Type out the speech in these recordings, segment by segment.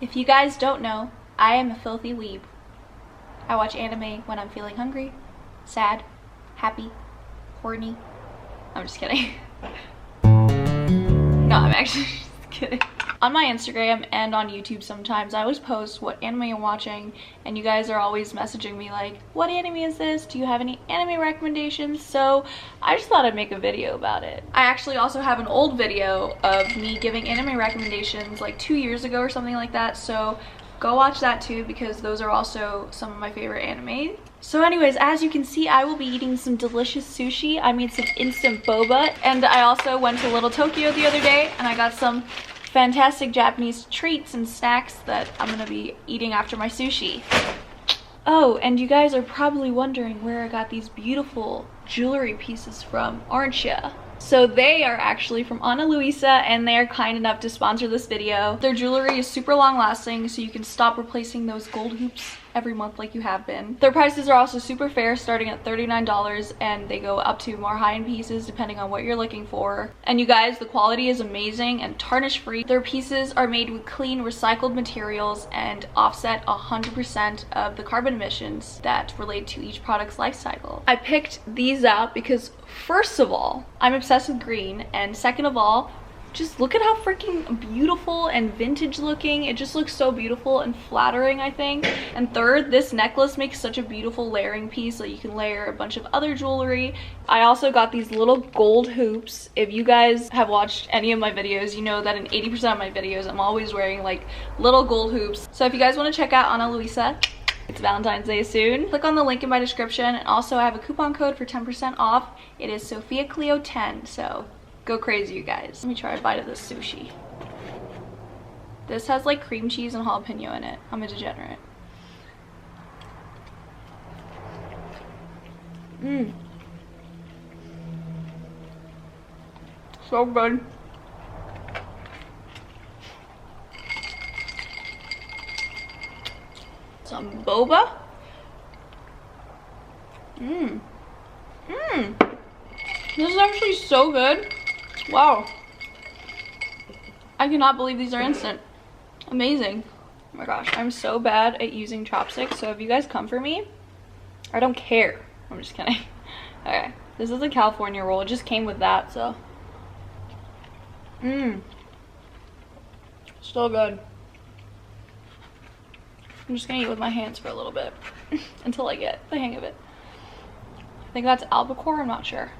If you guys don't know, I am a filthy weeb. I watch anime when I'm feeling hungry, sad, happy, horny. I'm just kidding. No, I'm actually just kidding. On my Instagram and on YouTube sometimes I always post what anime I'm watching, and you guys are always messaging me like, what anime is this? Do you have any anime recommendations? So I just thought I'd make a video about it. I actually also have an old video of me giving anime recommendations like 2 years ago or something like that, so go watch that too because those are also some of my favorite anime. So anyways, as you can see, I will be eating some delicious sushi. I made some instant boba, and I also went to Little Tokyo the other day and I got some fantastic Japanese treats and snacks that I'm gonna be eating after my sushi. Oh, and you guys are probably wondering where I got these beautiful jewelry pieces from, aren't ya? So they are actually from Ana Luisa, and they are kind enough to sponsor this video. Their jewelry is super long lasting, so you can stop replacing those gold hoops every month like you have been. Their prices are also super fair, starting at $39, and they go up to more high-end pieces depending on what you're looking for. And you guys, the quality is amazing and tarnish free. Their pieces are made with clean recycled materials and offset 100% of the carbon emissions that relate to each product's life cycle. I picked these out because first of all, I'm obsessed with green, and second of all, just look at how freaking beautiful and vintage looking. It just looks so beautiful and flattering, I think. And third, this necklace makes such a beautiful layering piece so you can layer a bunch of other jewelry. I also got these little gold hoops. If you guys have watched any of my videos, you know that in 80% of my videos, I'm always wearing like little gold hoops. So if you guys want to check out Ana Luisa, it's Valentine's Day soon. Click on the link in my description, and also I have a coupon code for 10% off. It is SophiaCleo10, so go crazy, you guys. Let me try a bite of this sushi. This has like cream cheese and jalapeno in it. I'm a degenerate. So good. Some boba. This is actually so good. Wow. I cannot believe these are instant. Amazing. Oh my gosh, I'm so bad at using chopsticks, so if you guys come for me, I don't care. I'm just kidding. Okay, this is a California roll. It just came with that, so. So good. I'm just gonna eat with my hands for a little bit until I get the hang of it. I think that's albacore, I'm not sure.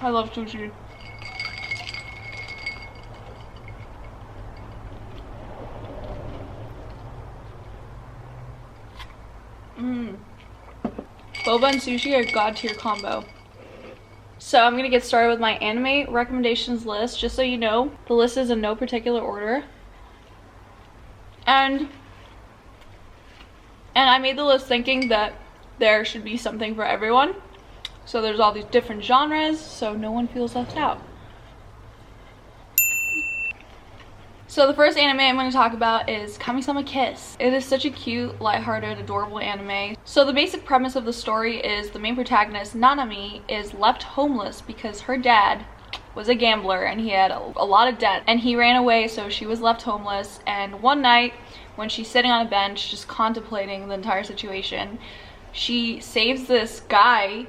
I love sushi. Boba and sushi are a god tier combo. So I'm gonna get started with my anime recommendations list. Just so you know, the list is in no particular order. And I made the list thinking that there should be something for everyone. So there's all these different genres, so no one feels left out. So the first anime I'm going to talk about is Kamisama Kiss. It is such a cute, lighthearted, adorable anime. So the basic premise of the story is the main protagonist, Nanami, is left homeless because her dad was a gambler and he had a lot of debt. And he ran away, so she was left homeless. And one night, when she's sitting on a bench just contemplating the entire situation, she saves this guy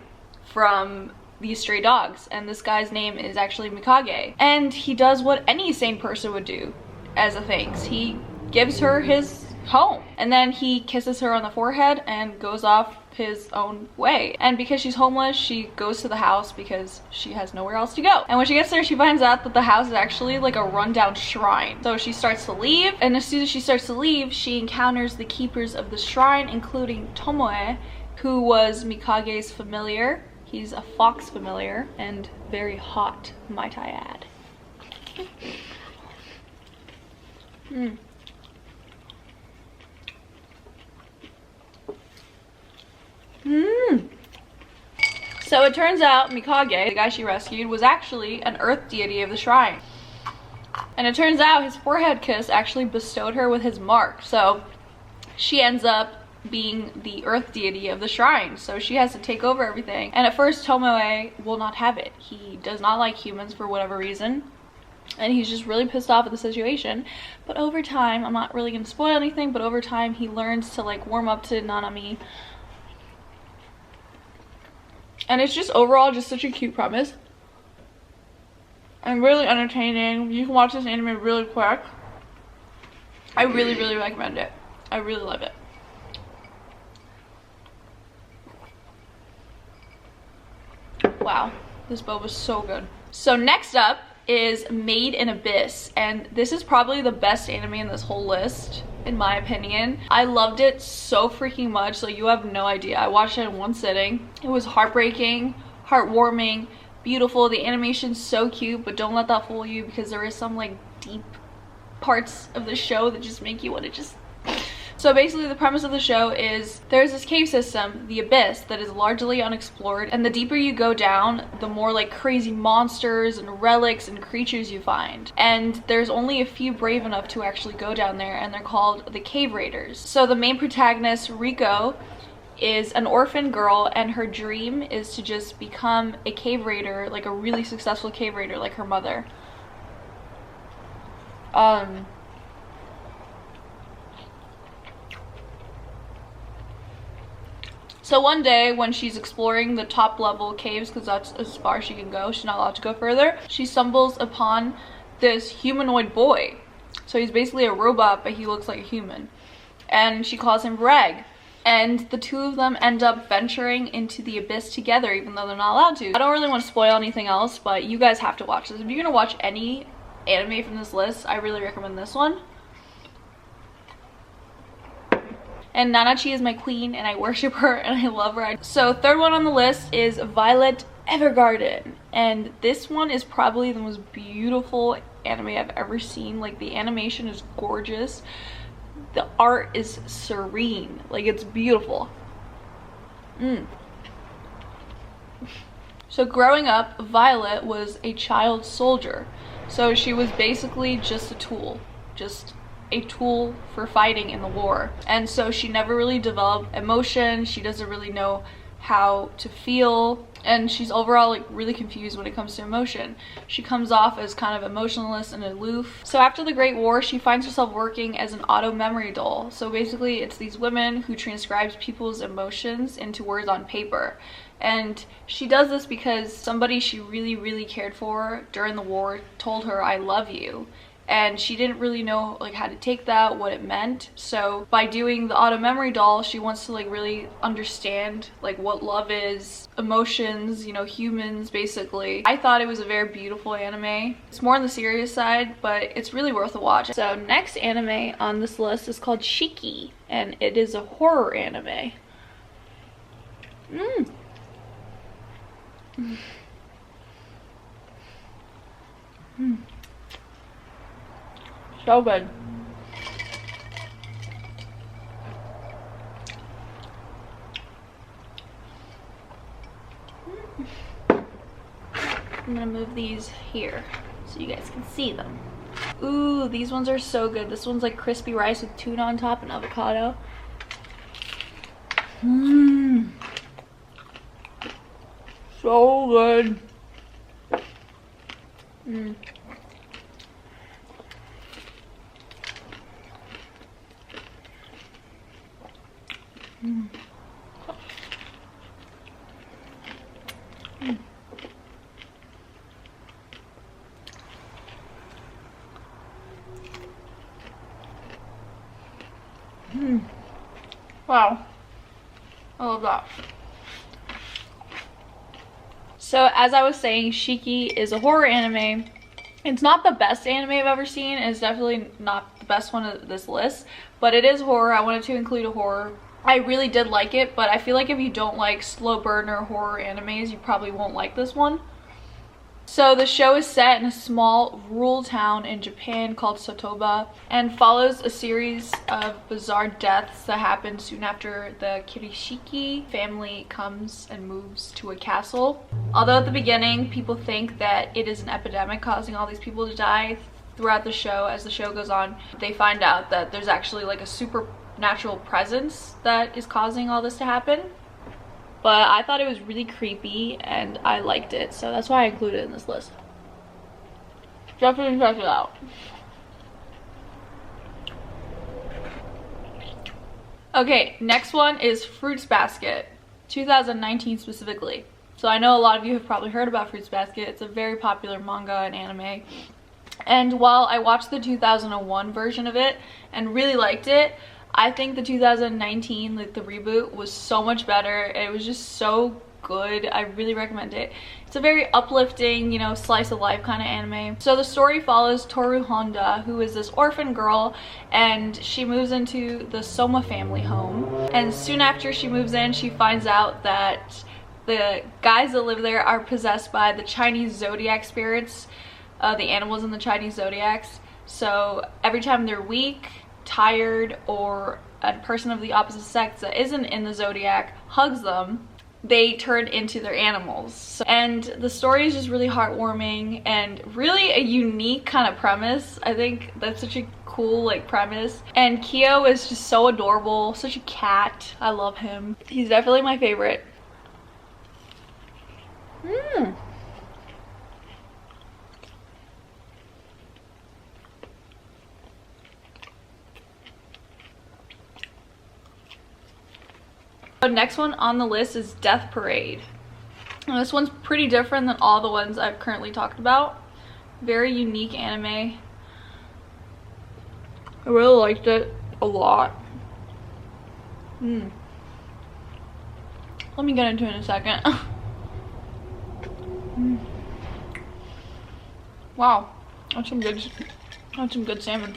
from these stray dogs, and this guy's name is actually Mikage, and he does what any sane person would do as a thanks. He gives her his home, and then he kisses her on the forehead and goes off his own way. And because she's homeless, she goes to the house because she has nowhere else to go. And when she gets there, she finds out that the house is actually like a rundown shrine. So she starts to leave, and as soon as she starts to leave, she encounters the keepers of the shrine, including Tomoe, who was Mikage's familiar. He's a fox familiar and very hot, might I add. So it turns out Mikage, the guy she rescued, was actually an earth deity of the shrine. And it turns out his forehead kiss actually bestowed her with his mark. So she ends up being the earth deity of the shrine, so she has to take over everything. And at first Tomoe will not have it. He does not like humans for whatever reason, and he's just really pissed off at the situation. But over time, I'm not really gonna spoil anything, but over time he learns to like warm up to Nanami, and it's just overall just such a cute premise and really entertaining. You can watch this anime really quick. I really recommend it. I really love it. Wow, this boba is so good. So next up is Made in Abyss, and this is probably the best anime in this whole list, in my opinion. I loved it so freaking much, so you have no idea. I watched it in one sitting. It was heartbreaking, heartwarming, beautiful. The animation's so cute, but don't let that fool you, because there is some like deep parts of the show that just make you want to just... So basically the premise of the show is there's this cave system, the Abyss, that is largely unexplored, and the deeper you go down, the more like crazy monsters and relics and creatures you find. And there's only a few brave enough to actually go down there, and they're called the Cave Raiders. So the main protagonist, Riko, is an orphan girl, and her dream is to just become a cave raider, like a really successful cave raider like her mother. So one day when she's exploring the top level caves, because that's as far as she can go, she's not allowed to go further, she stumbles upon this humanoid boy. So he's basically a robot, but he looks like a human. And she calls him Reg. And the two of them end up venturing into the abyss together, even though they're not allowed to. I don't really want to spoil anything else, but you guys have to watch this. If you're gonna watch any anime from this list, I really recommend this one. And Nanachi is my queen, and I worship her, and I love her. So third one on the list is Violet Evergarden, and this one is probably the most beautiful anime I've ever seen. Like, the animation is gorgeous, the art is serene, like it's beautiful. So growing up, Violet was a child soldier, so she was basically just a tool, for fighting in the war. And so she never really developed emotion. She doesn't really know how to feel, and she's overall like really confused when it comes to emotion. She comes off as kind of emotionless and aloof. So after the Great War, she finds herself working as an auto memory doll. So basically it's these women who transcribes people's emotions into words on paper. And she does this because somebody she really cared for during the war told her, "I love you." And she didn't really know like how to take that, what it meant. So by doing the auto memory doll, she wants to like really understand like what love is, emotions, you know, humans basically. I thought it was a very beautiful anime. It's more on the serious side, but it's really worth a watch. So next anime on this list is called Shiki, and it is a horror anime. So good. I'm gonna move these here so you guys can see them. Ooh, these ones are so good. This one's like crispy rice with tuna on top and avocado. So good. Wow, I love that. So as I was saying, Shiki is a horror anime. It's not the best anime I've ever seen. It's definitely not the best one of this list, but it is horror. I wanted to include a horror. I really did like it, but I feel like if you don't like slow burner horror animes, you probably won't like this one. So the show is set in a small rural town in Japan called Sotoba, and follows a series of bizarre deaths that happen soon after the Kirishiki family comes and moves to a castle. Although at the beginning people think that it is an epidemic causing all these people to die, throughout the show, as the show goes on, they find out that there's actually like a super natural presence that is causing all this to happen. But I thought it was really creepy and I liked it, so that's why I included it in this list. Definitely check it out. Okay, next one is Fruits Basket, 2019 specifically. So I know a lot of you have probably heard about Fruits Basket. It's a very popular manga and anime. And while I watched the 2001 version of it and really liked it, I think the 2019, like the reboot, was so much better. It was just so good. I really recommend it. It's a very uplifting, you know, slice of life kind of anime. So the story follows Toru Honda, who is this orphan girl, and she moves into the Soma family home. And soon after she moves in, she finds out that the guys that live there are possessed by the Chinese zodiac spirits, the animals in the Chinese zodiacs. So every time they're weak, tired, or a person of the opposite sex that isn't in the zodiac hugs them, they turn into their animals. And the story is just really heartwarming and really a unique kind of premise. I think that's such a cool like premise. And Kyo is just so adorable, such a cat. I love him. He's definitely my favorite. The next one on the list is Death Parade. And this one's pretty different than all the ones I've currently talked about. Very unique anime. I really liked it a lot. Let me get into it in a second. Wow, that's some good salmon.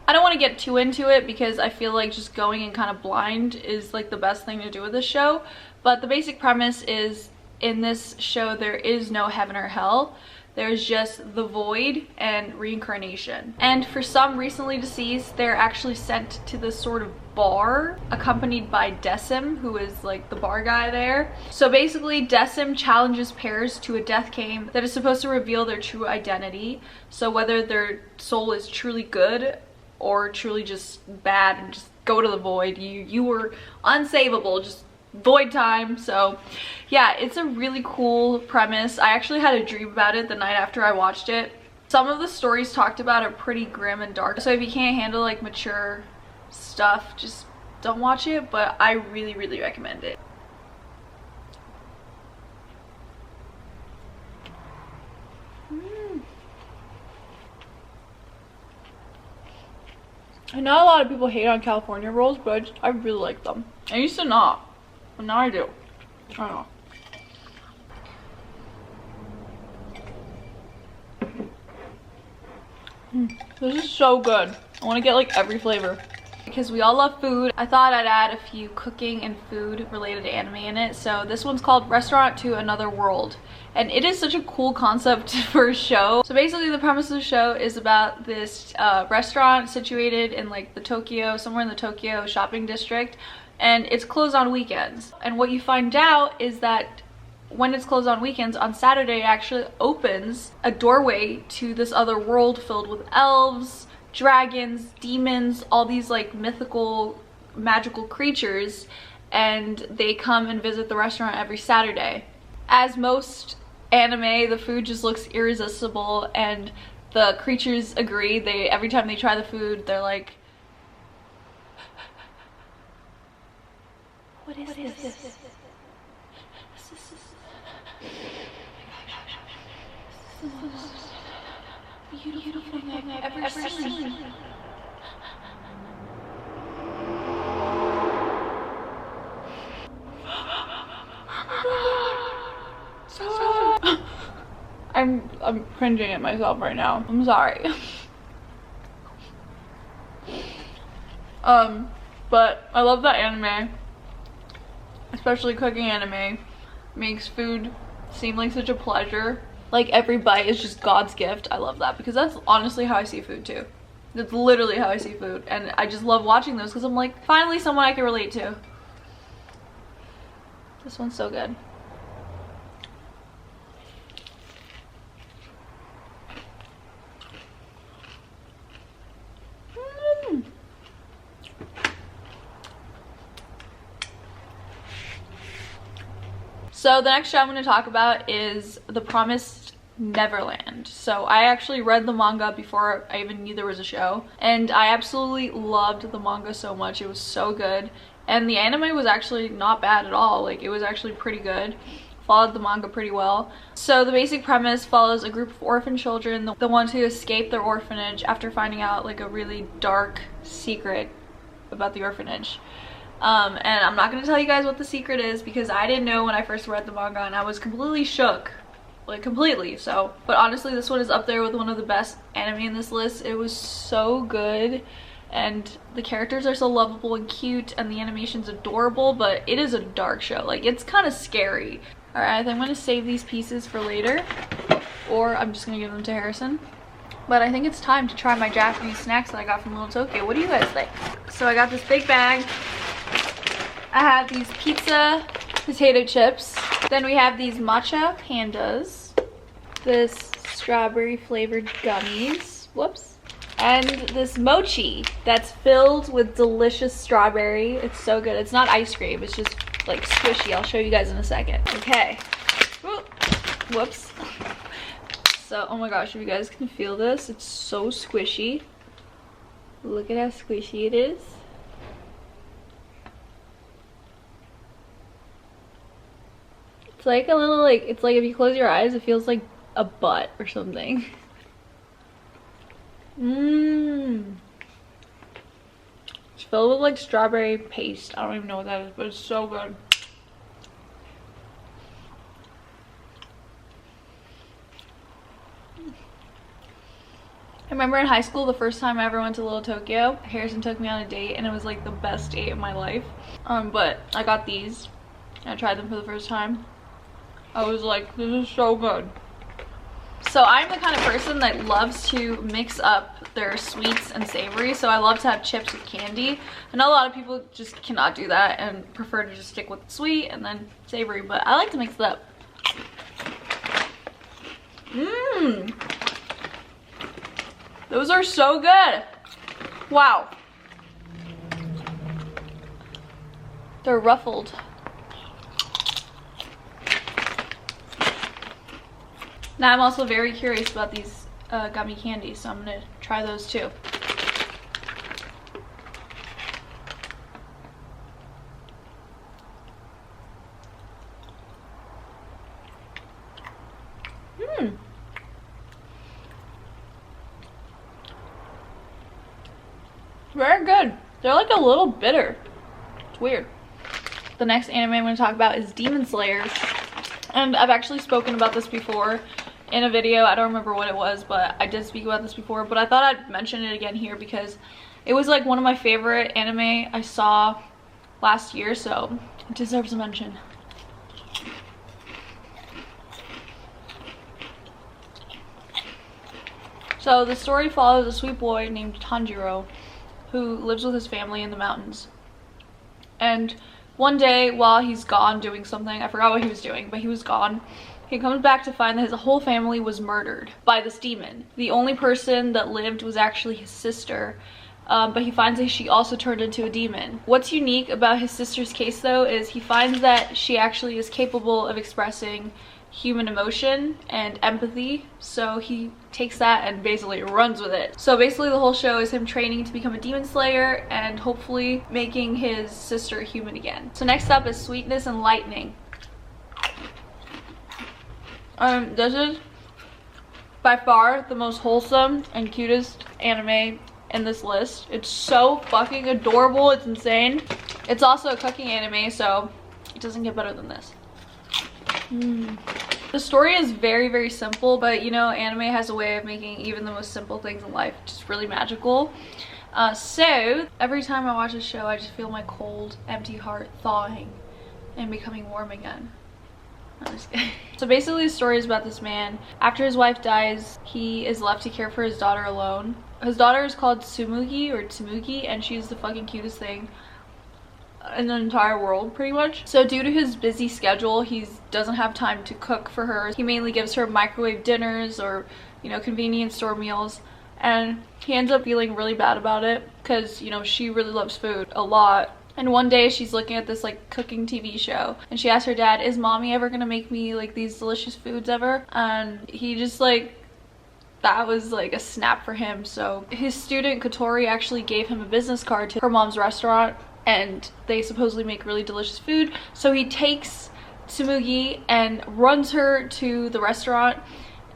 I don't want to get too into it because I feel like just going in kind of blind is like the best thing to do with this show. But the basic premise is, in this show there is no heaven or hell. There's just the void and reincarnation. And for some recently deceased, they're actually sent to this sort of bar accompanied by Decim, who is like the bar guy there. So basically Decim challenges pairs to a death game that is supposed to reveal their true identity. So whether their soul is truly good or truly just bad and just go to the void. You were unsavable, just void time. So yeah, it's a really cool premise. I actually had a dream about it the night after I watched it. Some of the stories talked about are pretty grim and dark, so if you can't handle like mature stuff, just don't watch it, but I really recommend it. I know a lot of people hate on California rolls, but I really like them. I used to not, but now I do. I don't know. This is so good. I want to get like every flavor. Because we all love food, I thought I'd add a few cooking and food related anime in it. So this one's called Restaurant to Another World. And it is such a cool concept for a show. So basically the premise of the show is about this restaurant situated in like somewhere in the Tokyo shopping district. And it's closed on weekends. And what you find out is that when it's closed on weekends, on Saturday it actually opens a doorway to this other world filled with elves, dragons, demons, all these like mythical, magical creatures, and they come and visit the restaurant every Saturday. As most anime, the food just looks irresistible, and the creatures agree. Every time they try the food, they're like, what is this? Beautiful thing I've ever seen. I'm cringing at myself right now. I'm sorry. But I love that anime. Especially cooking anime. Makes food seem like such a pleasure. Like every bite is just God's gift. I love that because that's honestly how I see food too. That's literally how I see food, and I just love watching those because I'm like, finally someone I can relate to. This one's so good. So the next show I'm going to talk about is The Promised Neverland. So I actually read the manga before I even knew there was a show, and I absolutely loved the manga so much. It was so good, and the anime was actually not bad at all. Like, it was actually pretty good. Followed the manga pretty well. So the basic premise follows a group of orphan children that want to escape their orphanage after finding out like a really dark secret about the orphanage. And I'm not going to tell you guys what the secret is because I didn't know when I first read the manga, and I was completely shook. Like, completely. So, but honestly, this one is up there with one of the best anime in this list. It was so good, and the characters are so lovable and cute, and the animation's adorable, but it is a dark show. Like, it's kind of scary. Alright, I'm going to save these pieces for later, or I'm just going to give them to Harrison. But I think it's time to try my Japanese snacks that I got from Little Tokyo. What do you guys think? So I got this big bag. I have these pizza potato chips. Then we have these matcha pandas. This strawberry flavored gummies. Whoops. And this mochi that's filled with delicious strawberry. It's so good. It's not ice cream. It's just like squishy. I'll show you guys in a second. Okay. Whoops. So, oh my gosh, if you guys can feel this, it's so squishy. Look at how squishy it is. It's like a little, like, it's like if you close your eyes, it feels like a butt or something. Mmm. It's filled with like strawberry paste. I don't even know what that is, but it's so good. I remember in high school, the first time I ever went to Little Tokyo, Harrison took me on a date, and it was like the best date of my life. But I got these, and I tried them for the first time. I was like, this is so good. So I'm the kind of person that loves to mix up their sweets and savory, so I love to have chips with candy. I know a lot of people just cannot do that and prefer to just stick with sweet and then savory, but I like to mix it up. Mmm. Those are so good. Wow. They're ruffled. Now I'm also very curious about these gummy candies, so I'm gonna try those too. Very good. They're like a little bitter. It's weird. The next anime I'm going to talk about is Demon Slayer. And I've actually spoken about this before in a video. I don't remember what it was, but I did speak about this before. But I thought I'd mention it again here because it was like one of my favorite anime I saw last year, so it deserves a mention. So the story follows a sweet boy named Tanjiro who lives with his family in the mountains. And one day while he's gone doing something, I forgot what he was doing, but he was gone, he comes back to find that his whole family was murdered by this demon. The only person that lived was actually his sister, but he finds that she also turned into a demon. What's unique about his sister's case though is he finds that she actually is capable of expressing human emotion and empathy, so he takes that and basically runs with it. So basically the whole show is him training to become a demon slayer and hopefully making his sister human again. So next up is Sweetness and Lightning. This is by far the most wholesome and cutest anime in this list. It's so fucking adorable, it's insane. It's also a cooking anime, so it doesn't get better than this. The story is very, very simple, but you know, anime has a way of making even the most simple things in life just really magical. So every time I watch a show, I just feel my cold, empty heart thawing and becoming warm again. I'm just kidding. So basically the story is about this man. After his wife dies, he is left to care for his daughter alone. His daughter is called Tsumugi or Tsumugi, and she's the fucking cutest thing in the entire world pretty much. So due to his busy schedule, he doesn't have time to cook for her. He mainly gives her microwave dinners or, you know, convenience store meals, and he ends up feeling really bad about it because, you know, she really loves food a lot And one day she's looking at this like cooking TV show and she asked her dad, is mommy ever gonna make me like these delicious foods ever? And he just like, that was like a snap for him. So his student Katori actually gave him a business card to her mom's restaurant, and they supposedly make really delicious food. So he takes Tsumugi and runs her to the restaurant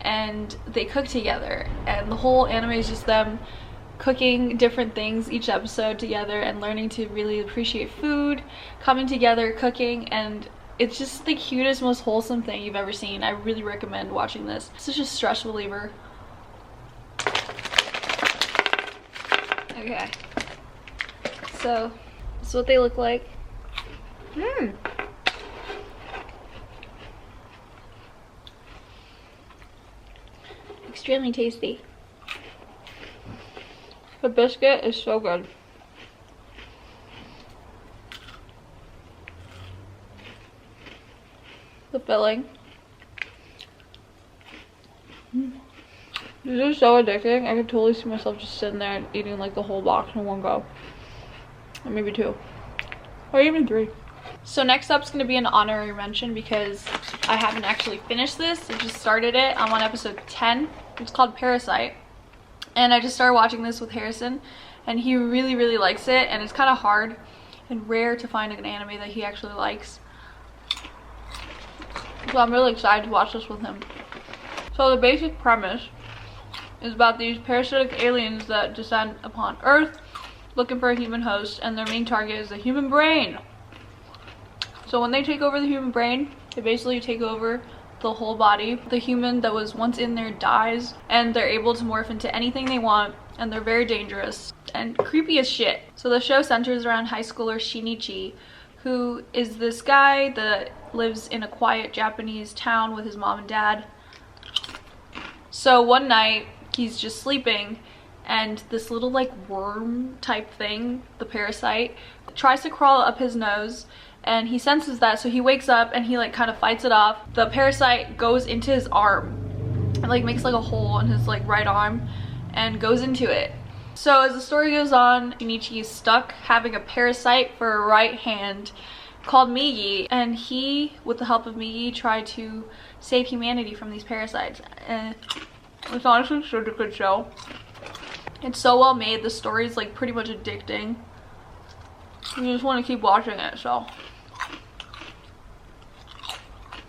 and they cook together, and the whole anime is just them cooking different things each episode together and learning to really appreciate food, coming together, cooking, and it's just the cutest, most wholesome thing you've ever seen. I really recommend watching this. It's such a stress reliever. Okay, so this is what they look like. Extremely tasty. The biscuit is so good. The filling. This is so addicting. I could totally see myself just sitting there and eating like the whole box in one go. Or maybe 2. Or even 3. So next up is going to be an honorary mention because I haven't actually finished this. I just started it. I'm on episode 10. It's called Parasyte. And I just started watching this with Harrison, and he really likes it, and it's kind of hard and rare to find an anime that he actually likes. So I'm really excited to watch this with him. So the basic premise is about these parasitic aliens that descend upon Earth looking for a human host, and their main target is the human brain. So when they take over the human brain, they basically take over the whole body. The human that was once in there dies, and they're able to morph into anything they want, and they're very dangerous and creepy as shit. So the show centers around high schooler Shinichi, who is this guy that lives in a quiet Japanese town with his mom and dad. So one night he's just sleeping, and this little like worm type thing, the parasite, tries to crawl up his nose, and he senses that, so he wakes up and he like kind of fights it off. The parasite goes into his arm and like makes like a hole in his like right arm and goes into it. So as the story goes on, Shinichi is stuck having a parasite for a right hand called Migi, and he, with the help of Migi, tried to save humanity from these parasites. And it's honestly such a good show. It's so well made. The story is like pretty much addicting. You just want to keep watching it, so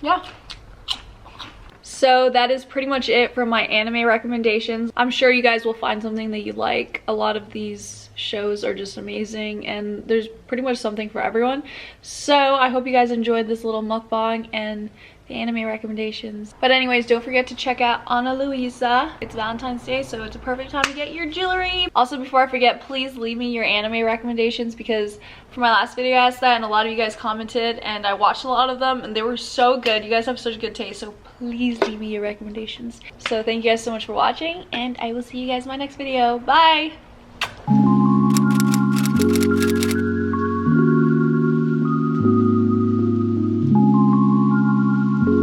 yeah. So that is pretty much it for my anime recommendations. I'm sure you guys will find something that you like. A lot of these shows are just amazing, and there's pretty much something for everyone. So I hope you guys enjoyed this little mukbang and the anime recommendations. But anyways, don't forget to check out Ana Luisa. It's Valentine's Day, so it's a perfect time to get your jewelry. Also, before I forget, please leave me your anime recommendations, because for my last video I asked that and a lot of you guys commented, and I watched a lot of them and they were so good. You guys have such good taste, so please leave me your recommendations. So thank you guys so much for watching, and I will see you guys in my next video. Bye!